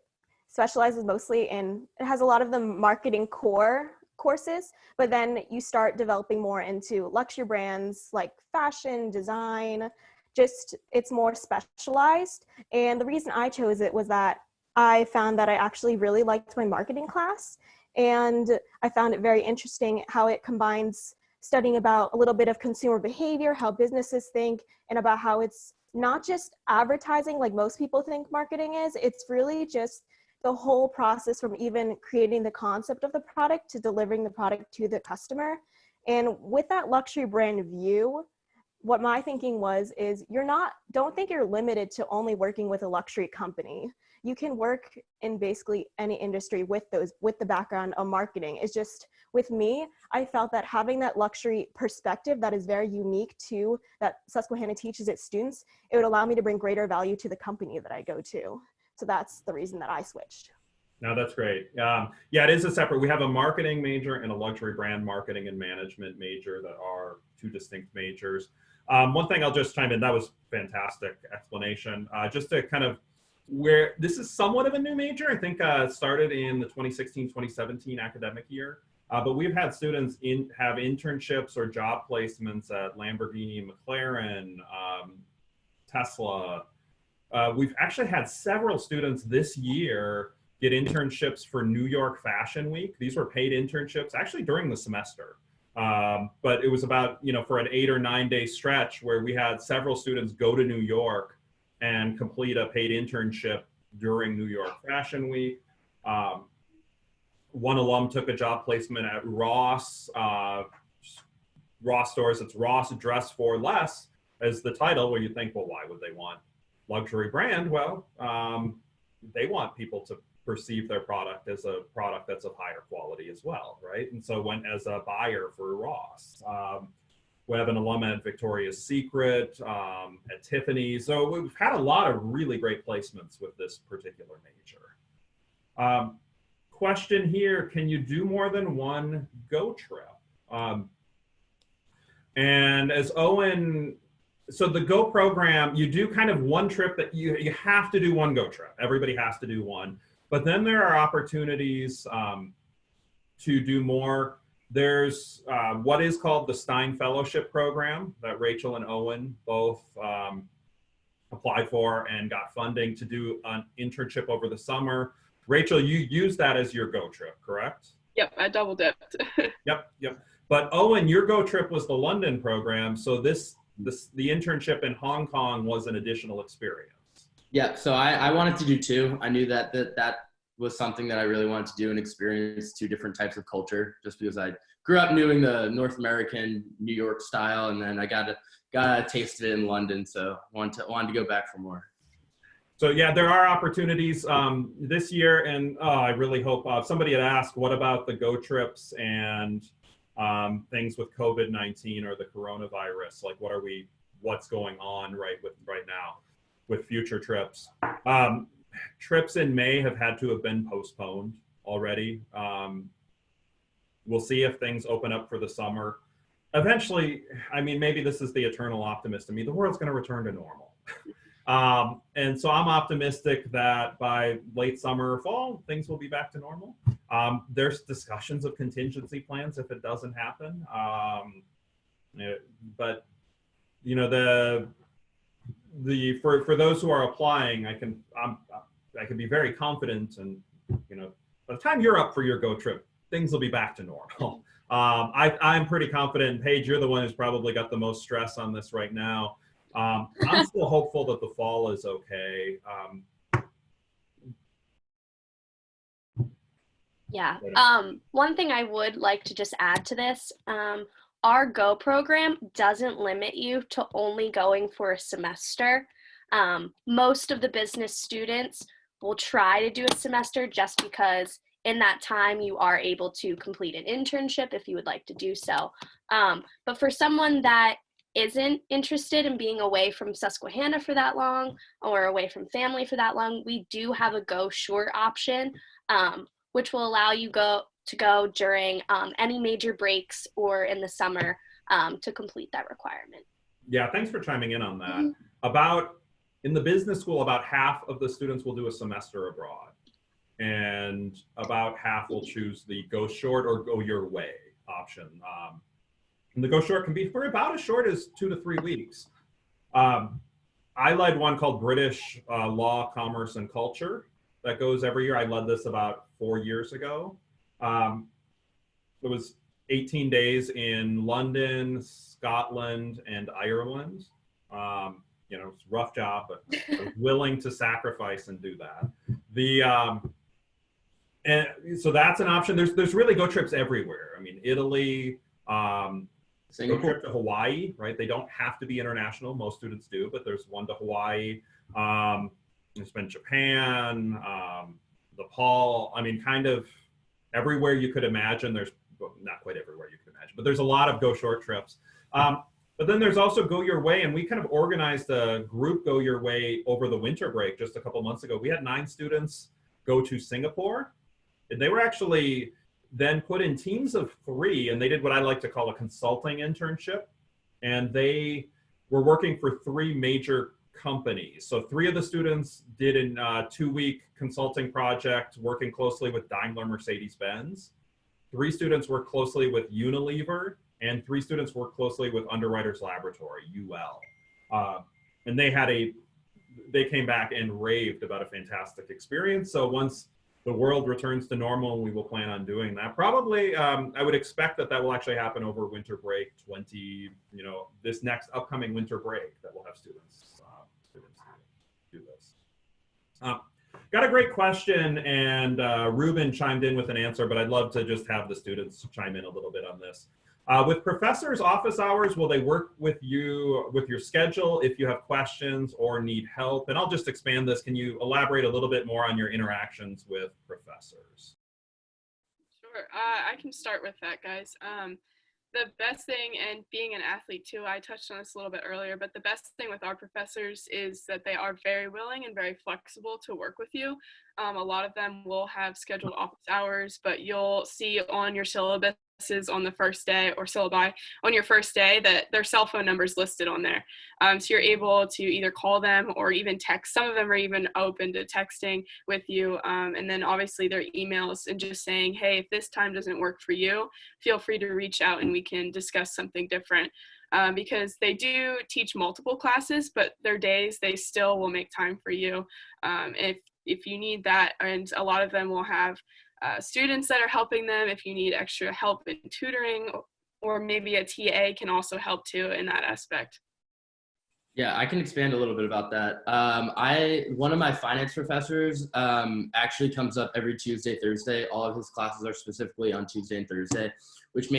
specializes mostly it has a lot of the marketing core courses, but then you start developing more into luxury brands like fashion, design, it's more specialized. And the reason I chose it was that I found that I actually really liked my marketing class, and I found it very interesting how it combines studying about a little bit of consumer behavior, how businesses think, and about how it's not just advertising like most people think marketing is. It's really just the whole process from even creating the concept of the product to delivering the product to the customer. And with that luxury brand view, what my thinking is don't think you're limited to only working with a luxury company. You can work in basically any industry with the background of marketing. It's just, with me, I felt that having that luxury perspective that is very unique to that Susquehanna teaches its students, it would allow me to bring greater value to the company that I go to. So that's the reason that I switched. No, that's great. It is a separate, we have a marketing major and a luxury brand marketing and management major that are 2 distinct majors. One thing I'll just chime in, that was fantastic explanation. Just to kind of where this is somewhat of a new major, I think started in the 2016-2017 academic year. But we've had students have internships or job placements at Lamborghini, McLaren, Tesla. We've actually had several students this year get internships for New York Fashion Week. These were paid internships actually during the semester. But it was about, for an 8 or 9 day stretch where we had several students go to New York and complete a paid internship during New York Fashion Week. One alum took a job placement at Ross stores. It's Ross Dress for Less as the title, where you think, well, why would they want luxury brand? Well, they want people to perceive their product as a product that's of higher quality as well, right? And so went as a buyer for Ross. We have an alum at Victoria's Secret, at Tiffany's. So we've had a lot of really great placements with this particular major. Question here, can you do more than one Go trip? And as Owen, so the Go program, you do kind of one trip that you have to do one Go trip. Everybody has to do one. But then there are opportunities to do more. There's what is called the Stein Fellowship Program that Rachel and Owen both applied for and got funding to do an internship over the summer. Rachel, you used that as your Go trip, correct? Yep, I double dipped. Yep. But Owen, your Go trip was the London program, so the internship in Hong Kong was an additional experience. Yeah, so I wanted to do 2. I knew that was something that I really wanted to do and experience 2 different types of culture, just because I grew up doing the North American New York style, and then I got a taste of it in London, so wanted to go back for more. So yeah, there are opportunities this year, and I really hope somebody had asked, what about the Go trips and things with COVID-19 or the coronavirus? Like, what's going on right now with future trips? Trips in May have had to have been postponed already. We'll see if things open up for the summer. Eventually, I mean, maybe this is the eternal optimist in me, the world's going to return to normal. And so I'm optimistic that by late summer or fall, things will be back to normal. There's discussions of contingency plans if it doesn't happen. But you know, for those who are applying, I can be very confident, and you know, by the time you're up for your Go trip, things will be back to normal. I'm pretty confident. Paige, you're the one who's probably got the most stress on this right now. I'm still hopeful that the fall is okay. Yeah. One thing I would like to just add to this, our Go program doesn't limit you to only going for a semester. Most of the business students will try to do a semester just because in that time you are able to complete an internship if you would like to do so. But for someone that isn't interested in being away from Susquehanna for that long or away from family for that long, we do have a Go Short option, which will allow you to go during any major breaks or in the summer to complete that requirement. Yeah, thanks for chiming in on that. In the business school, about half of the students will do a semester abroad, and about half will choose the Go Short or Go Your Way option. And the Go Short can be for about as short as 2 to 3 weeks. I led one called British Law, Commerce, and Culture that goes every year. I led this about 4 years ago. It was 18 days in London, Scotland, and Ireland. You know, it's a rough job, but I was willing to sacrifice and do that. And so that's an option. There's really Go trips everywhere. I mean, Italy, Go trip to Hawaii, right? They don't have to be international. Most students do, but there's one to Hawaii. There's been Japan, Nepal. I mean, kind of everywhere you could imagine. There's, well, not quite everywhere you could imagine, but there's a lot of Go Short trips. But then there's also Go Your Way, and we kind of organized a group Go Your Way over the winter break just a couple months ago. We had 9 students go to Singapore, and they were actually then put in teams of 3, and they did what I like to call a consulting internship. And they were working for 3 major companies. So 3 of the students did a 2-week consulting project working closely with Daimler Mercedes-Benz. 3 students worked closely with Unilever, and 3 students worked closely with Underwriters Laboratory, UL. And they came back and raved about a fantastic experience. So once the world returns to normal, we will plan on doing that. Probably, I would expect that will actually happen over winter break, this next upcoming winter break, that we'll have students do this. Got a great question, and Ruben chimed in with an answer, but I'd love to just have the students chime in a little bit on this. With professors' office hours, will they work with you with your schedule if you have questions or need help? And I'll just expand this. Can you elaborate a little bit more on your interactions with professors? Sure, I can start with that, guys. The best thing, and being an athlete too, I touched on this a little bit earlier, but the best thing with our professors is that they are very willing and very flexible to work with you. A lot of them will have scheduled office hours, but you'll see on your syllabuses on the first day, or syllabi on your first day, that their cell phone numbers listed on there. So you're able to either call them or even text. Some of them are even open to texting with you. And then obviously their emails, and just saying, hey, if this time doesn't work for you, feel free to reach out and we can discuss something different. Because they do teach multiple classes, but their days, they still will make time for you if you need that. And a lot of them will have students that are helping them if you need extra help in tutoring, or maybe a TA can also help too in that aspect. Yeah, I can expand a little bit about that. One of my finance professors actually comes up every Tuesday, Thursday. All of his classes are specifically on Tuesday and Thursday, which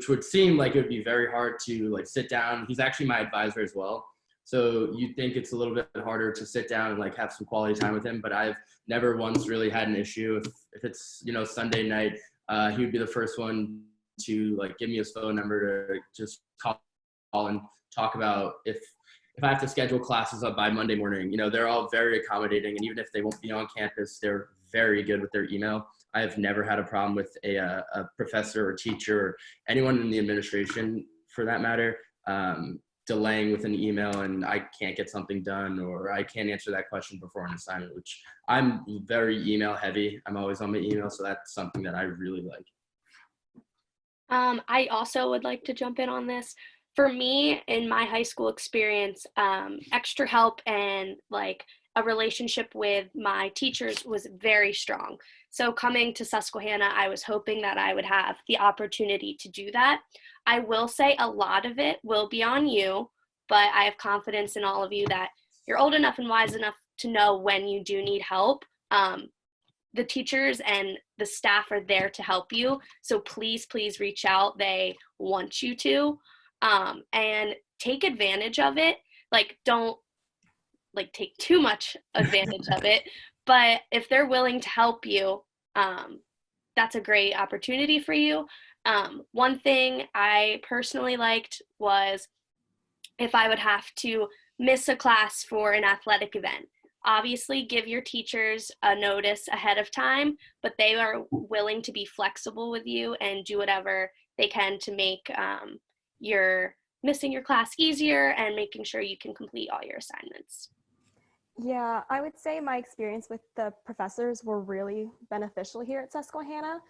would seem like it would be very hard to sit down. He's actually my advisor as well. So you'd think it's a little bit harder to sit down and have some quality time with him, but I've never once really had an issue. If it's, Sunday night, he would be the first one to give me his phone number to just call and talk about if I have to schedule classes up by Monday morning. They're all very accommodating, and even if they won't be on campus, they're very good with their email. I have never had a problem with a professor or teacher or anyone in the administration for that matter. delaying with an email and I can't get something done, or I can't answer that question before an assignment, which I'm very email heavy. I'm always on my email. So that's something that I really like. I also would like to jump in on this. For me, in my high school experience, extra help and like a relationship with my teachers was very strong. So coming to Susquehanna, I was hoping that I would have the opportunity to do that. I will say a lot of it will be on you, but I have confidence in all of you that you're old enough and wise enough to know when you do need help. The teachers and the staff are there to help you. So please, please reach out. They want you to, and take advantage of it. Like, don't like take too much advantage of it, but if they're willing to help you, that's a great opportunity for you. One thing I personally liked was if I would have to miss a class for an athletic event. Obviously, give your teachers a notice ahead of time, but they are willing to be flexible with you and do whatever they can to make your missing your class easier and making sure you can complete all your assignments. Yeah, I would say my experience with the professors were really beneficial here at Susquehanna.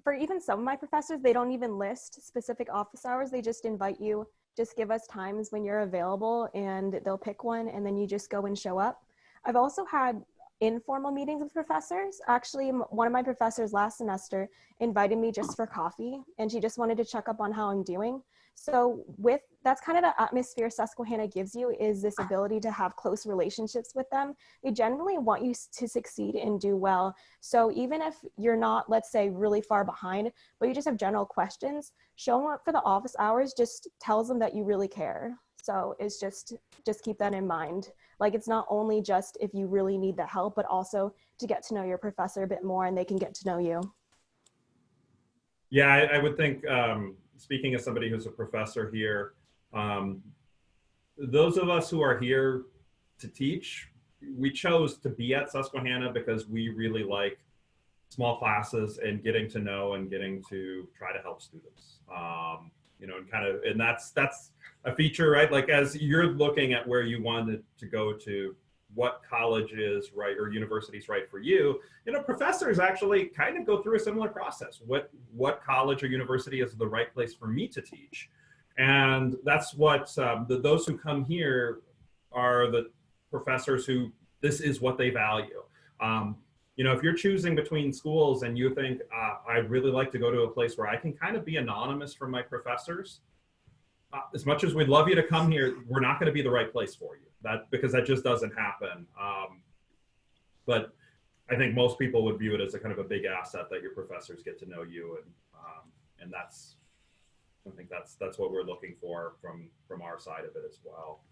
For even some of my professors, they don't even list specific office hours. They just invite you, just give us times when you're available, and they'll pick one, and then you just go and show up. I've also had informal meetings with professors. Actually, one of my professors last semester invited me just for coffee, and she just wanted to check up on how I'm doing. So that's kind of the atmosphere Susquehanna gives you, is this ability to have close relationships with them. They generally want you to succeed and do well. So even if you're not, let's say, really far behind, but you just have general questions, showing up for the office hours just tells them that you really care. So it's just keep that in mind. Like, it's not only just if you really need the help, but also to get to know your professor a bit more and they can get to know you. Yeah, I would think, speaking as somebody who's a professor here, those of us who are here to teach, we chose to be at Susquehanna because we really like small classes and getting to know and getting to try to help students. And that's a feature, right? Like, as you're looking at where you wanted to go to, what college is right or university is right for you, professors actually kind of go through a similar process. What college or university is the right place for me to teach? And that's what those who come here are the professors who this is what they value. If you're choosing between schools and you think, I'd really like to go to a place where I can kind of be anonymous from my professors, as much as we'd love you to come here, we're not going to be the right place for you. Because that just doesn't happen. But I think most people would view it as a kind of a big asset that your professors get to know you, and I think that's what we're looking for from our side of it as well.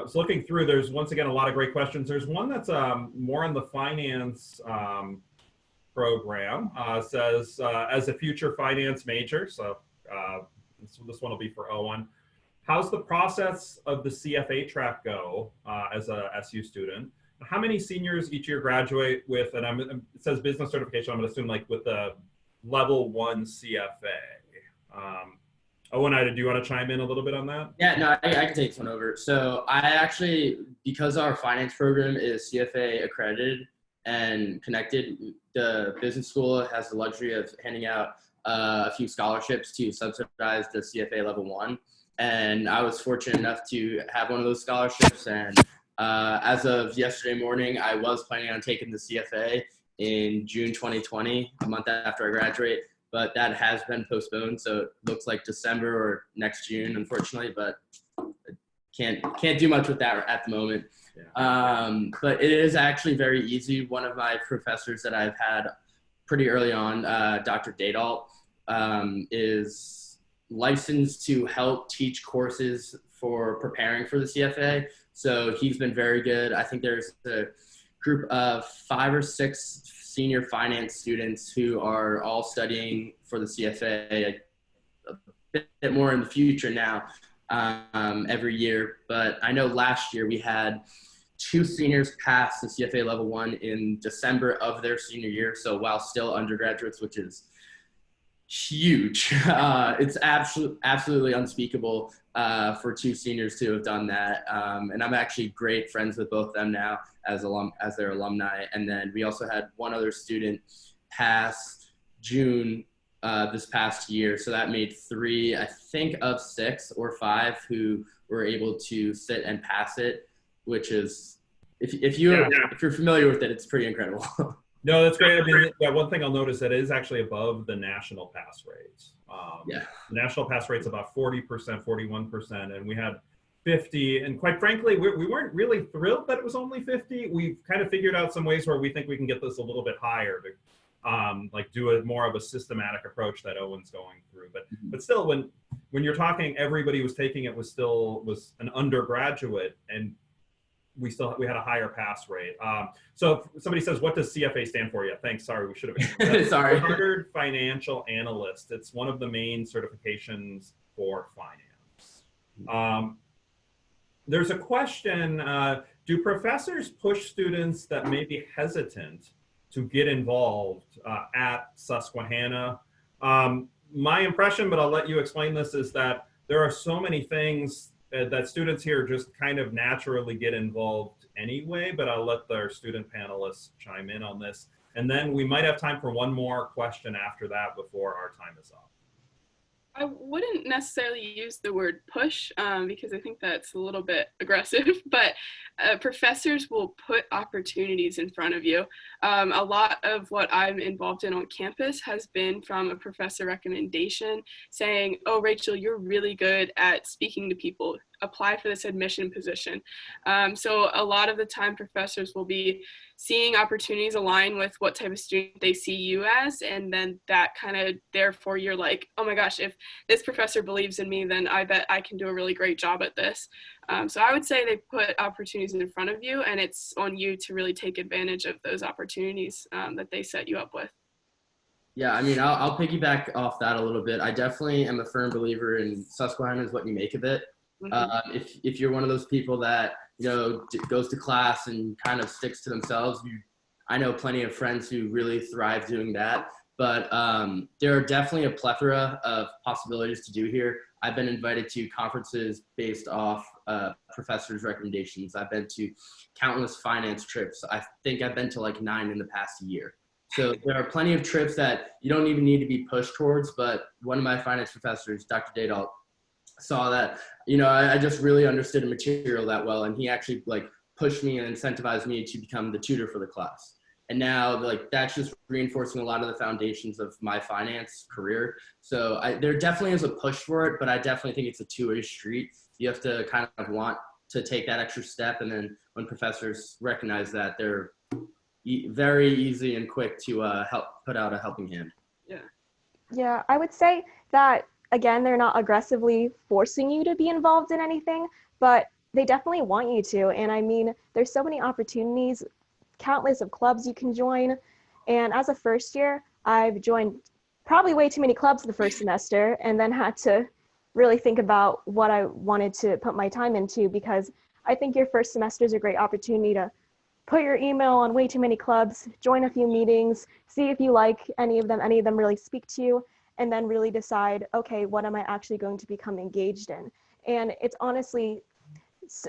So looking through, there's once again a lot of great questions. There's one that's more on the finance program. Says as a future finance major, so this one will be for Owen. How's the process of the CFA track go as a SU student? How many seniors each year graduate with, and it says business certification, I'm gonna assume like with the level 1 CFA. Owen, do you want to chime in a little bit on that? Yeah, no, I can take this one over. So I actually, because our finance program is CFA accredited and connected, the business school has the luxury of handing out a few scholarships to subsidize the CFA level 1. And I was fortunate enough to have one of those scholarships. And as of yesterday morning, I was planning on taking the CFA in June 2020, a month after I graduate, but that has been postponed. So it looks like December or next June, unfortunately, but can't do much with that at the moment. Yeah. But it is actually very easy. One of my professors that I've had pretty early on, Dr. Dadalt, is licensed to help teach courses for preparing for the CFA. So he's been very good. I think there's a group of 5 or 6 senior finance students who are all studying for the CFA a bit more in the future now, every year. But I know last year we had 2 seniors pass the CFA level 1 in December of their senior year. So while still undergraduates, which is huge. It's absolutely unspeakable for two seniors to have done that. And I'm actually great friends with both of them now as their alumni. And then we also had one other student pass June this past year. So that made 3, I think, of 6 or 5 who were able to sit and pass it, which is, if you're familiar with it, it's pretty incredible. No, that's great. I mean, yeah, one thing I'll notice that it is actually above the national pass rates. The national pass rate's about 40%, 41%, and we had 50. And quite frankly, we weren't really thrilled that it was only 50. We've kind of figured out some ways where we think we can get this a little bit higher to like do more of a systematic approach that Owen's going through. But still, when you're talking, everybody was taking it was an undergraduate, and we had a higher pass rate. So if somebody says, what does CFA stand for? Yeah, thanks. Sorry, we should have. Sorry. Chartered Financial Analyst. It's one of the main certifications for finance. There's a question, do professors push students that may be hesitant to get involved at Susquehanna? My impression, but I'll let you explain this, is that there are so many things that students here just kind of naturally get involved anyway, but I'll let our student panelists chime in on this. And then we might have time for one more question after that before our time is up. I wouldn't necessarily use the word push because I think that's a little bit aggressive, but professors will put opportunities in front of you. A lot of what I'm involved in on campus has been from a professor recommendation saying, oh, Rachel, you're really good at speaking to people. Apply for this admission position. So a lot of the time professors will be seeing opportunities align with what type of student they see you as, and then that kind of, therefore you're like, oh my gosh, if this professor believes in me, then I bet I can do a really great job at this. So I would say they put opportunities in front of you, and it's on you to really take advantage of those opportunities that they set you up with. Yeah, I mean, I'll piggyback off that a little bit. I definitely am a firm believer in Susquehanna is what you make of it. Mm-hmm. If you're one of those people that, you know, goes to class and kind of sticks to themselves, I know plenty of friends who really thrive doing that. But there are definitely a plethora of possibilities to do here. I've been invited to conferences based off professors' recommendations. I've been to countless finance trips. I think I've been to like 9 in the past year. So there are plenty of trips that you don't even need to be pushed towards. But one of my finance professors, Dr. Daydahl, saw that, you know, I just really understood the material that well. And he actually like pushed me and incentivized me to become the tutor for the class. And now like that's just reinforcing a lot of the foundations of my finance career. So there definitely is a push for it, but I definitely think it's a two-way street. You have to kind of want to take that extra step. And then when professors recognize that, they're very easy and quick to help put out a helping hand. Yeah, I would say that, again, they're not aggressively forcing you to be involved in anything, but they definitely want you to. And I mean, there's so many opportunities, countless of clubs you can join. And as a first year, I've joined probably way too many clubs the first semester, and then had to really think about what I wanted to put my time into, because I think your first semester is a great opportunity to put your email on way too many clubs, join a few meetings, see if you like any of them really speak to you, and then really decide, okay, what am I actually going to become engaged in? And it's honestly,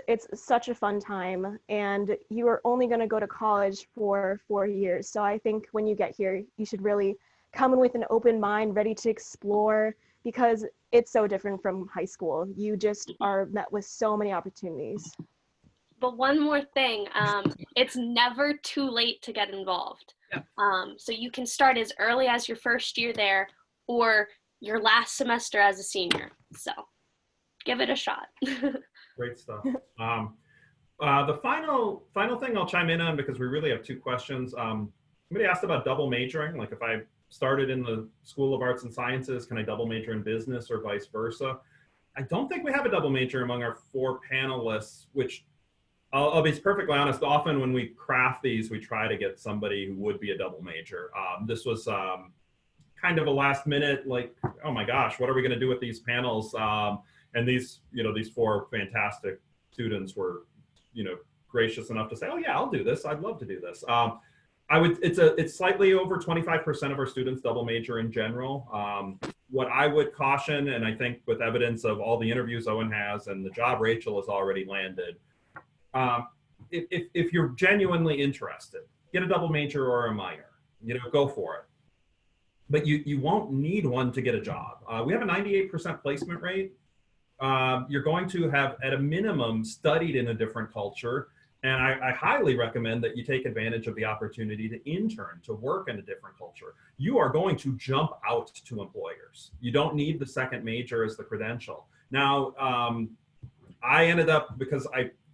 it's such a fun time, and you are only going to go to college for 4 years. So I think when you get here, you should really come in with an open mind, ready to explore, because it's so different from high school. You just are met with so many opportunities. But one more thing, it's never too late to get involved. Yeah. So you can start as early as your first year there, or your last semester as a senior. So give it a shot. Great stuff. The final thing I'll chime in on, because we really have 2 questions. Somebody asked about double majoring. Like if I started in the School of Arts and Sciences, can I double major in business or vice versa? I don't think we have a double major among our 4 panelists, which I'll be perfectly honest, often when we craft these, we try to get somebody who would be a double major. This was kind of a last minute, like, oh my gosh, what are we going to do with these panels? And these, you know, these 4 fantastic students were, you know, gracious enough to say, oh yeah, I'll do this. I'd love to do this. It's slightly over 25% of our students double major in general. What I would caution, and I think with evidence of all the interviews Owen has and the job Rachel has already landed, if you're genuinely interested, get a double major or a minor, go for it. But you won't need one to get a job. We have a 98% placement rate. You're going to have, at a minimum, studied in a different culture. And I highly recommend that you take advantage of the opportunity to intern, to work in a different culture. You are going to jump out to employers. You don't need the second major as the credential. Now, I ended up, because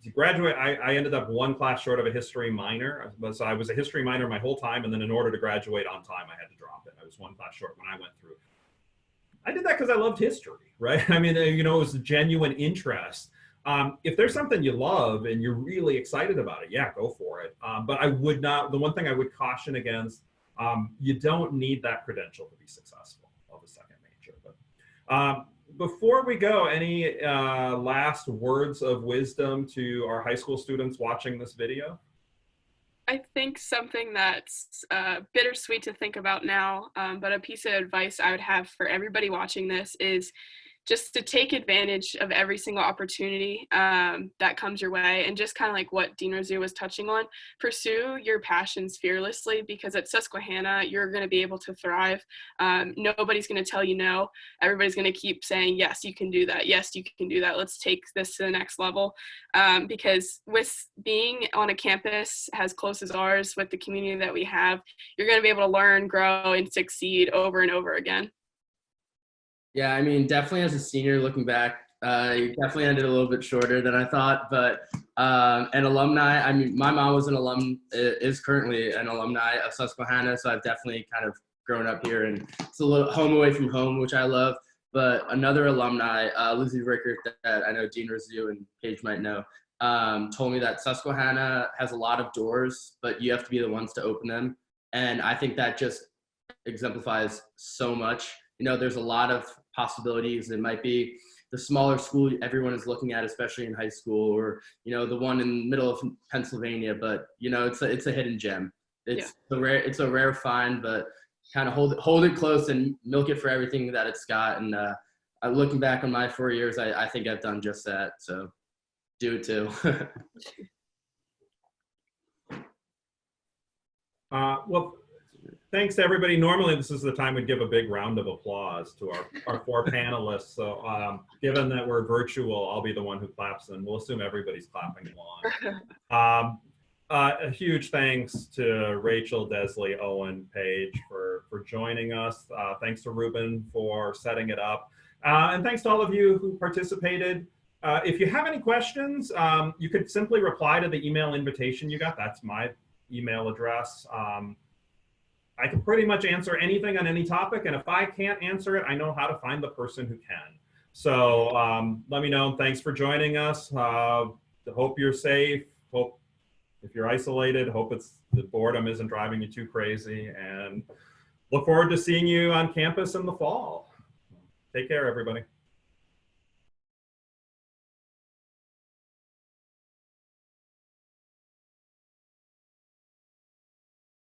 to graduate, I ended up one class short of a history minor. So I was a history minor my whole time, and then in order to graduate on time, I had to drop it. I was one class short when I went through. I did that because I loved history, right? I mean, it was a genuine interest. If there's something you love and you're really excited about it, yeah, go for it. But I would not, the one thing I would caution against, you don't need that credential to be successful of a second major. But before we go, any last words of wisdom to our high school students watching this video? I think something that's bittersweet to think about now, but a piece of advice I would have for everybody watching this is just to take advantage of every single opportunity that comes your way, and just kind of like what Dean Razoo was touching on, pursue your passions fearlessly, because at Susquehanna, you're going to be able to thrive. Nobody's going to tell you no. Everybody's going to keep saying, yes, you can do that. Yes, you can do that. Let's take this to the next level. Because with being on a campus as close as ours, with the community that we have, you're going to be able to learn, grow, and succeed over and over again. Yeah, I mean, definitely as a senior looking back, you definitely ended a little bit shorter than I thought, but an alumni, I mean, my mom was is currently an alumni of Susquehanna, so I've definitely kind of grown up here, and it's a little home away from home, which I love. But another alumni, Lizzie Rickert, that I know Dean Razoo and Paige might know, told me that Susquehanna has a lot of doors, but you have to be the ones to open them. And I think that just exemplifies so much. There's a lot of possibilities. It might be the smaller school everyone is looking at, especially in high school, or the one in the middle of Pennsylvania. But it's a hidden gem. It's a rare find, but kind of hold it close and milk it for everything that it's got. And looking back on my 4 years, I think I've done just that. So do it too. Well, thanks to everybody. Normally, this is the time we'd give a big round of applause to our four panelists. So given that we're virtual, I'll be the one who claps, and we'll assume everybody's clapping along. A huge thanks to Rachel, Desley, Owen, Paige for joining us. Thanks to Ruben for setting it up. And thanks to all of you who participated. If you have any questions, you could simply reply to the email invitation you got. That's my email address. I can pretty much answer anything on any topic, and if I can't answer it, I know how to find the person who can. So let me know. Thanks for joining us. Hope you're safe. Hope if you're isolated, hope the boredom isn't driving you too crazy, and look forward to seeing you on campus in the fall. Take care, everybody.